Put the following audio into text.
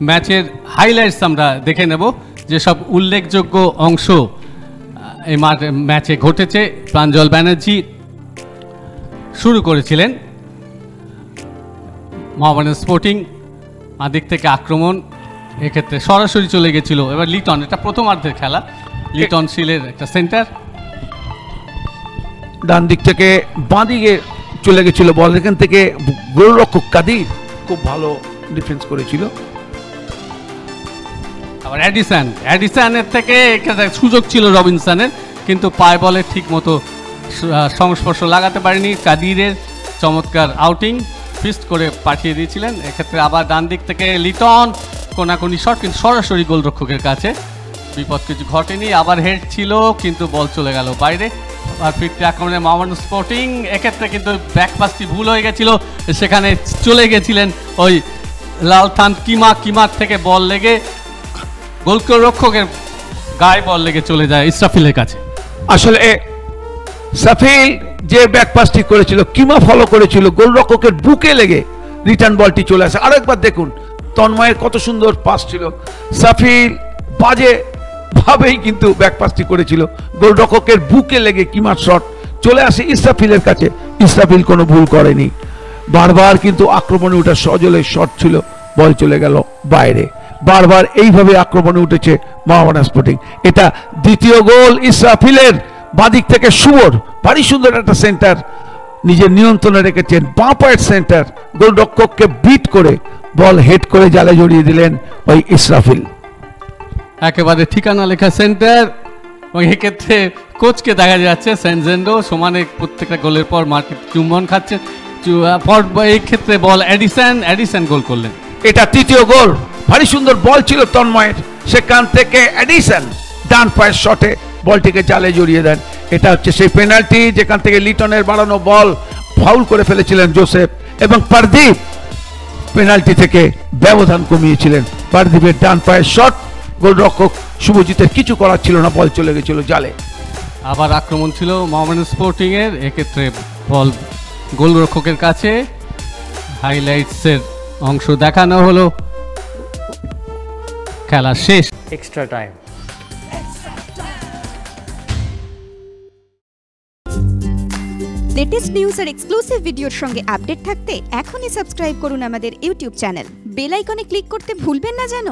ম্যাচের হাইলাইটস আমরা দেখে নেব, যেসব উল্লেখযোগ্য অংশ এই ম্যাচে ঘটেছে। প্রাঞ্জল ব্যানার্জি শুরু করেছিলেন, মোহামেডান স্পোর্টিং দিক থেকে আক্রমণ, এক্ষেত্রে সরাসরি চলে গেছিল। এবার লিটন, এটা প্রথমার্ধের খেলা, লিটন শিলের একটা সেন্টার, ডান দিক থেকে বাঁ দিকে চলে গেছিল বল, এখান থেকে গোলরক্ষক কাদির খুব ভালো ডিফেন্স করেছিল। আবার অ্যাডিসনের থেকে সুযোগ ছিল রবিনসনের, কিন্তু পায়ে বলে ঠিক মতো সংস্পর্শ লাগাতে পারেনি। কাদিরের চমৎকার আউটিং, ফিস্ট করে পাঠিয়ে দিয়েছিলেন। এক্ষেত্রে আবার ডান দিক থেকে লিটন কোনাকুনি শট, কিন্তু সরাসরি গোলরক্ষকের কাছে, বিপদ কিছু ঘটেনি। আবার হেড ছিল কিন্তু বল চলে গেল বাইরে। আর ফিরতে আক্রমণে মোহামেডান স্পোর্টিং, এক্ষেত্রে কিন্তু ব্যাকপাসটি ভুল হয়ে গেছিল, সেখানে চলে গেছিলেন ওই লালথান কিমার থেকে বল লেগে গোলরক্ষকের গায়ে বল লেগে চলে যায় ইসরাফিলের কাছে। আসলে সাফিল যে ব্যাকপাসটি করেছিল, কিমা ফলো করেছিল, গোলরক্ষকের বুকে লেগে রিটার্ন বলটি চলে আসে। আরেকবার দেখুন তন্ময়ের কত সুন্দর পাস ছিল, সাফিল বাজে ভাবেই কিন্তু ব্যাকপাসটি করেছিল, গোলরক্ষকের বুকে লেগে কিমার শট চলে আসে ইসরাফিলের কাছে। ইসরাফিল কোনো ভুল করেনি, বারবার কিন্তু আক্রমণে ওঠা সজলের শট ছিল, বল চলে গেল বাইরে। বারবার এইভাবে আক্রমণে উঠেছে মোহামেডান স্পোর্টিং। এটা দ্বিতীয় গোল ইসরাফিলের। বাদিক থেকে শুভর ভারী সুন্দর একটা সেন্টার নিজের নিয়ন্ত্রণে রেখেছেন, বাঁ পায়ের সেন্টার, গোলরক্ষককে বিট করে বল হেড করে জালে জড়িয়ে দিলেন ওই ইসরাফিল। একেবারে ঠিকানা লেখা সেন্টার, এবং এক্ষেত্রে কোচকে দেখা যাচ্ছে সেনজেন্ডো সমানে প্রত্যেকটা গোলের পর মার্কেট চুম্বন খাচ্ছে। এই ক্ষেত্রে বল অ্যাডিসন গোল করলেন। এটা তৃতীয় গোল, ভারী সুন্দর বল ছিল তন্ময়ের, সেখান থেকে অ্যাডিসন ডান পায়ের শটে বলটিকে জালে জড়িয়ে দেন। এটা হচ্ছে সেই পেনাল্টি যেখান থেকে লিটনের বাড়ানো বল ফাউল করে ফেলেছিলেন জোসেফ, এবং পারদীপ পেনাল্টি থেকে ব্যবধান কমিয়েছিলেন। পারদীপের ডান পায়ের শট, গোলরক্ষক শুভজিতের কিছু করার ছিল না, বল চলে গেছিল জালে। আবার আক্রমণ ছিল মোহামেডান স্পোর্টিং এর, এক্ষেত্রে বল গোলরক্ষকের কাছে। হাইলাইটসের অংশ দেখানো হলো, খেলা শেষ, এক্সট্রা টাইম। লেটেস্ট নিউজ আর এক্সক্লুসিভ ভিডিওর সঙ্গে আপডেট থাকতে এখনই সাবস্ক্রাইব করুন আমাদের ইউটিউব চ্যানেল। বেল আইকনে ক্লিক করতে ভুলবেন না যেন।